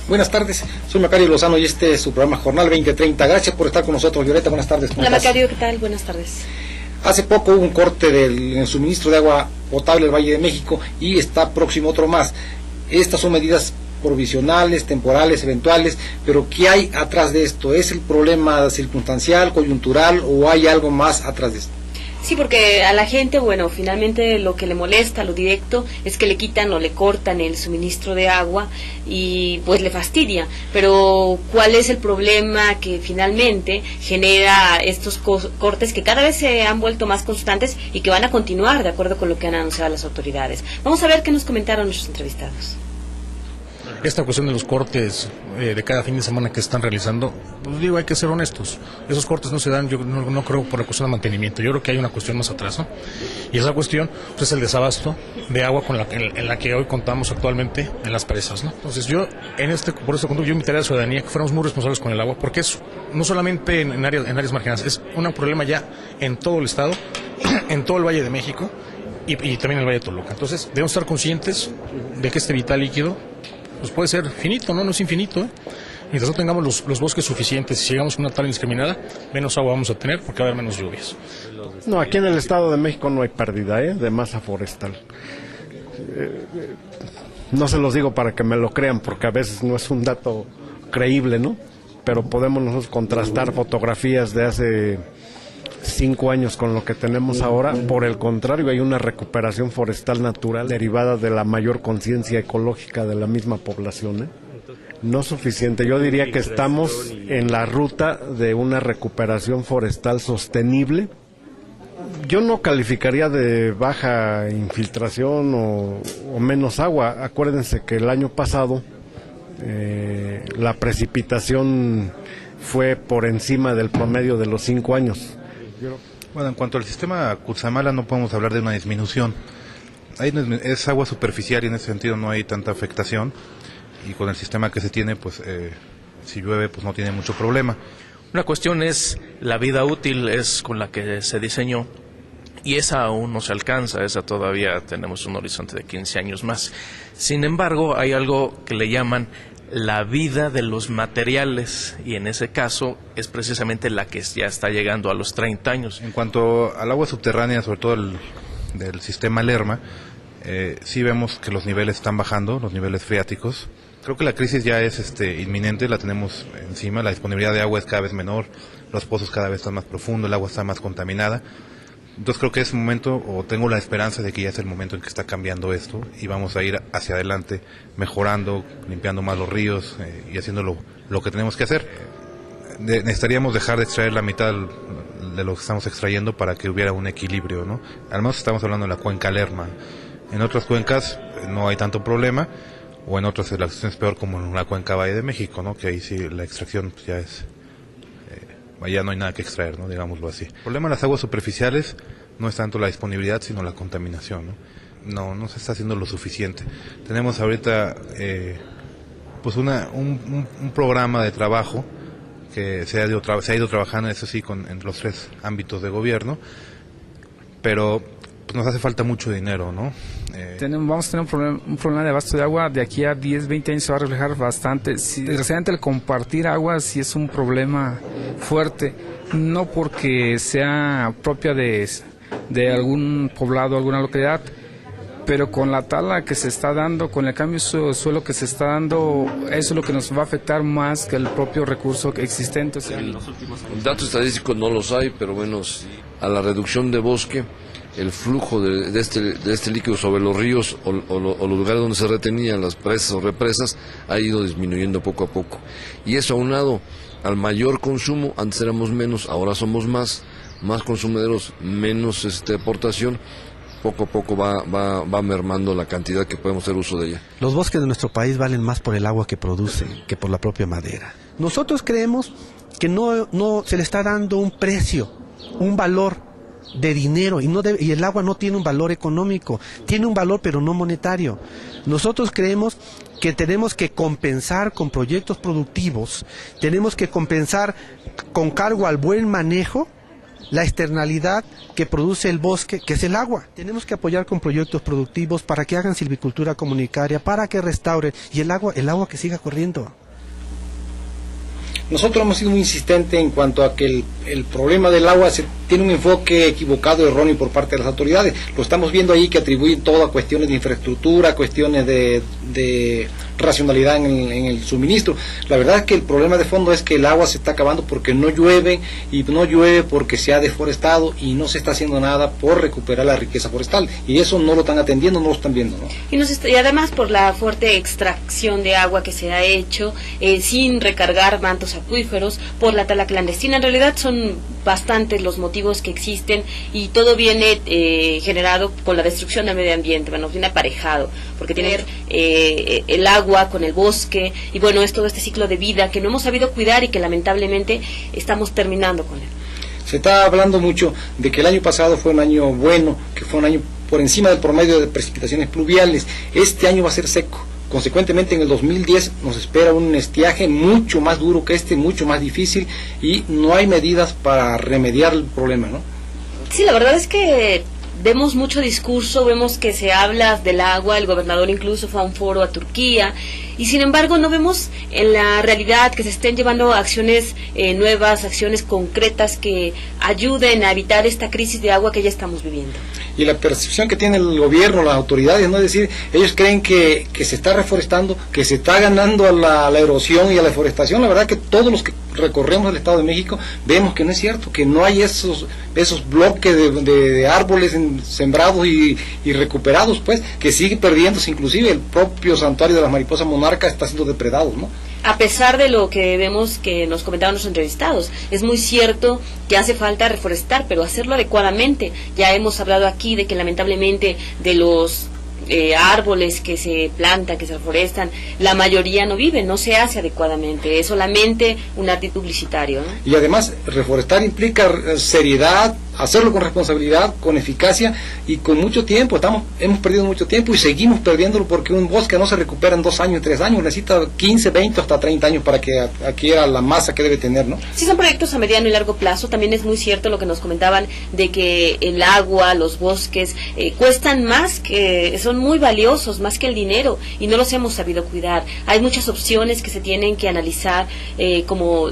Buenas tardes, soy Macario Lozano y este es su programa Jornal 2030. Gracias por estar con nosotros, Violeta. Buenas tardes. Hola Macario, ¿qué tal? Buenas tardes. Hace poco hubo un corte del suministro de agua potable del Valle de México y está próximo otro más. Estas son medidas provisionales, temporales, eventuales, pero ¿qué hay atrás de esto? ¿Es el problema circunstancial, coyuntural o hay algo más atrás de esto? Sí, porque a la gente, bueno, finalmente lo que le molesta, lo directo, es que le quitan o le cortan el suministro de agua y pues le fastidia. Pero ¿cuál es el problema que finalmente genera estos cortes que cada vez se han vuelto más constantes y que van a continuar de acuerdo con lo que han anunciado las autoridades? Vamos a ver qué nos comentaron nuestros entrevistados. Esta cuestión de los cortes de cada fin de semana que se están realizando, pues digo, hay que ser honestos. Esos cortes no se dan, yo no creo por la cuestión de mantenimiento, yo creo que hay una cuestión más atrás, ¿no? Y esa cuestión pues, es el desabasto de agua en la que hoy contamos actualmente en las presas, ¿no? Entonces yo, por eso yo invitaría a la ciudadanía que fuéramos muy responsables con el agua, porque es no solamente en áreas marginadas, es un problema ya en todo el estado, en todo el Valle de México y también en el Valle de Toluca. Entonces debemos estar conscientes de que este vital líquido pues puede ser finito, no es infinito, ¿eh? Mientras no tengamos los bosques suficientes y sigamos con una tala indiscriminada, menos agua vamos a tener porque va a haber menos lluvias. No, aquí en el Estado de México no hay pérdida de masa forestal. No se los digo para que me lo crean porque a veces no es un dato creíble, ¿no? Pero podemos nosotros contrastar fotografías de hace 5 años con lo que tenemos ahora. Por el contrario, hay una recuperación forestal natural derivada de la mayor conciencia ecológica de la misma población, ¿eh? No suficiente. Yo diría que estamos en la ruta de una recuperación forestal sostenible. Yo no calificaría de baja infiltración o menos agua. Acuérdense que el año pasado la precipitación fue por encima del promedio de los 5 años. Bueno, en cuanto al sistema Cutzamala no podemos hablar de una disminución. Es agua superficial y en ese sentido no hay tanta afectación, y con el sistema que se tiene, pues si llueve pues no tiene mucho problema. Una cuestión es la vida útil, es con la que se diseñó, y esa aún no se alcanza, esa todavía tenemos un horizonte de 15 años más. Sin embargo, hay algo que le llaman la vida de los materiales, y en ese caso es precisamente la que ya está llegando a los 30 años. En cuanto al agua subterránea, sobre todo del sistema Lerma, sí vemos que los niveles están bajando, los niveles freáticos. Creo que la crisis ya es inminente, la tenemos encima, la disponibilidad de agua es cada vez menor, los pozos cada vez están más profundos, el agua está más contaminada. Entonces creo que es momento, o tengo la esperanza de que ya es el momento en que está cambiando esto y vamos a ir hacia adelante mejorando, limpiando más los ríos y haciendo lo que tenemos que hacer. Necesitaríamos dejar de extraer la mitad de lo que estamos extrayendo para que hubiera un equilibrio, ¿no? Al menos estamos hablando de la cuenca Lerma. En otras cuencas no hay tanto problema, o en otras la situación es peor, como en la cuenca Valle de México, ¿no? Que ahí sí la extracción pues, ya es... allá no hay nada que extraer, ¿no? Digámoslo así. El problema de las aguas superficiales no es tanto la disponibilidad, sino la contaminación, ¿no? No se está haciendo lo suficiente. Tenemos ahorita pues un programa de trabajo que se ha ido trabajando, eso sí, en los 3 ámbitos de gobierno, pero pues nos hace falta mucho dinero, ¿no? Vamos a tener un problema de abasto de agua. De aquí a 10, 20 años se va a reflejar bastante. Desgraciadamente el compartir agua sí es un problema fuerte, no porque sea propia de algún poblado, alguna localidad, pero con la tala que se está dando, con el cambio de suelo que se está dando, eso es lo que nos va a afectar más que el propio recurso existente. El dato estadístico no los hay, pero bueno, a la reducción de bosque, el flujo de este líquido sobre los ríos o los lugares donde se retenían las presas o represas ha ido disminuyendo poco a poco. Y eso aunado al mayor consumo, antes éramos menos, ahora somos más consumidores, menos aportación, poco a poco va mermando la cantidad que podemos hacer uso de ella. Los bosques de nuestro país valen más por el agua que producen que por la propia madera. Nosotros creemos que no se le está dando un precio, un valor de dinero, y el agua no tiene un valor económico, tiene un valor pero no monetario. Nosotros creemos que tenemos que compensar con proyectos productivos, tenemos que compensar con cargo al buen manejo la externalidad que produce el bosque, que es el agua. Tenemos que apoyar con proyectos productivos para que hagan silvicultura comunitaria, para que restauren, y el agua que siga corriendo. Nosotros hemos sido muy insistentes en cuanto a que el problema del agua tiene un enfoque equivocado, erróneo por parte de las autoridades. Lo estamos viendo ahí, que atribuyen todo a cuestiones de infraestructura, cuestiones de racionalidad en el suministro. La verdad es que el problema de fondo es que el agua se está acabando porque no llueve, y no llueve porque se ha deforestado, y no se está haciendo nada por recuperar la riqueza forestal, y eso no lo están atendiendo, no lo están viendo, ¿no? Y además por la fuerte extracción de agua que se ha hecho sin recargar mantos acuíferos, por la tala clandestina. En realidad son bastantes los motivos que existen, y todo viene generado con la destrucción del medio ambiente. Bueno, viene aparejado, porque tiene el agua con el bosque, y bueno, es todo este ciclo de vida que no hemos sabido cuidar y que lamentablemente estamos terminando con él. Se está hablando mucho de que el año pasado fue un año bueno, que fue un año por encima del promedio de precipitaciones pluviales. Este año va a ser seco. Consecuentemente, en el 2010 nos espera un estiaje mucho más duro que este, mucho más difícil, y no hay medidas para remediar el problema, ¿no? Sí, la verdad es que vemos mucho discurso, vemos que se habla del agua, el gobernador incluso fue a un foro a Turquía, y sin embargo no vemos en la realidad que se estén llevando acciones nuevas, acciones concretas que ayuden a evitar esta crisis de agua que ya estamos viviendo. Y la percepción que tiene el gobierno, las autoridades, ¿no? Es decir, ellos creen que se está reforestando, que se está ganando a la erosión y a la deforestación. La verdad que todos los que recorremos el Estado de México vemos que no es cierto, que no hay esos bloques de árboles sembrados y recuperados, pues, que sigue perdiéndose. Inclusive el propio santuario de las mariposas monarcas está siendo depredado, ¿no? A pesar de lo que vemos que nos comentaban los entrevistados, es muy cierto que hace falta reforestar, pero hacerlo adecuadamente. Ya hemos hablado aquí de que lamentablemente de los árboles que se plantan, que se reforestan, la mayoría no vive, no se hace adecuadamente, es solamente un arte publicitario, ¿no? Y además, reforestar implica seriedad, hacerlo con responsabilidad, con eficacia y con mucho tiempo. Hemos perdido mucho tiempo y seguimos perdiéndolo, porque un bosque no se recupera en 2 años, 3 años, necesita 15, 20, hasta 30 años para que adquiera la masa que debe tener, ¿no? Sí, son proyectos a mediano y largo plazo. También es muy cierto lo que nos comentaban de que el agua, los bosques cuestan más, que son muy valiosos, más que el dinero, y no los hemos sabido cuidar. Hay muchas opciones que se tienen que analizar, como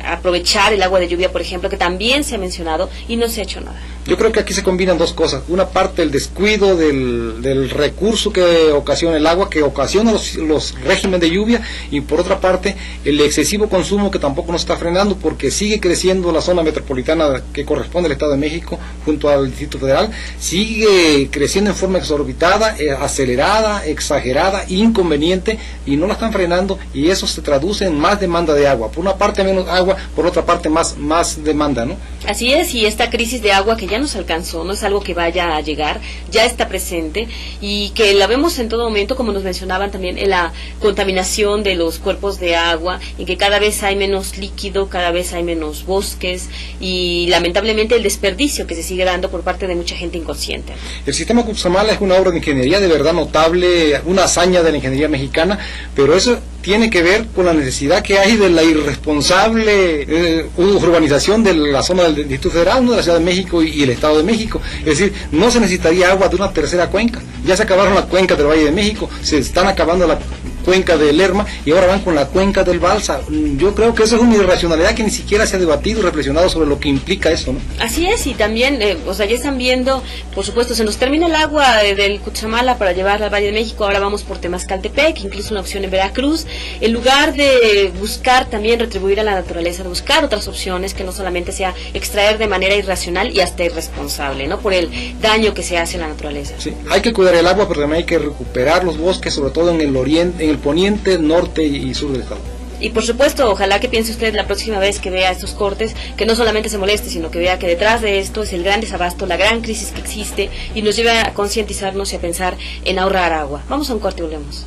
aprovechar el agua de lluvia, por ejemplo, que también se ha mencionado, y no se ha hecho nada. Yo creo que aquí se combinan dos cosas. Una parte, el descuido del recurso que ocasiona el agua, que ocasiona los regímenes de lluvia, y por otra parte, el excesivo consumo, que tampoco nos está frenando, porque sigue creciendo la zona metropolitana que corresponde al Estado de México junto al Distrito Federal, sigue creciendo en forma exorbitada, acelerada, exagerada, inconveniente, y no la están frenando, y eso se traduce en más demanda de agua. Por una parte menos agua, por otra parte más demanda, ¿no? Así es, y esta crisis de agua que ya nos alcanzó, no es algo que vaya a llegar, ya está presente, y que la vemos en todo momento, como nos mencionaban también, en la contaminación de los cuerpos de agua, y que cada vez hay menos líquido, cada vez hay menos bosques, y lamentablemente el desperdicio que se sigue dando por parte de mucha gente inconsciente. El sistema Cutzamala es una obra de ingeniería de verdad notable, una hazaña de la ingeniería mexicana, pero eso tiene que ver con la necesidad que hay de la irresponsable urbanización de la zona del Distrito Federal, ¿no? De la Ciudad de México y el Estado de México. Es decir, no se necesitaría agua de una tercera cuenca. Ya se acabaron la cuenca del Valle de México, se están acabando la cuenca del Lerma, y ahora van con la cuenca del Balsa. Yo creo que eso es una irracionalidad que ni siquiera se ha debatido y reflexionado sobre lo que implica eso, ¿no? Así es, y también, ya están viendo, por supuesto, se nos termina el agua del Cutzamala para llevarla al Valle de México, ahora vamos por Temazcaltepec, incluso una opción en Veracruz, en lugar de buscar también retribuir a la naturaleza, de buscar otras opciones que no solamente sea extraer de manera irracional y hasta irresponsable, ¿no? Por el daño que se hace a la naturaleza. Sí, hay que cuidar el agua, pero también hay que recuperar los bosques, sobre todo en el oriente, en el poniente, norte y sur del estado. Y por supuesto, ojalá que piense usted la próxima vez que vea estos cortes, que no solamente se moleste, sino que vea que detrás de esto es el gran desabasto, la gran crisis que existe, y nos lleva a concientizarnos y a pensar en ahorrar agua. Vamos a un corte y volvemos.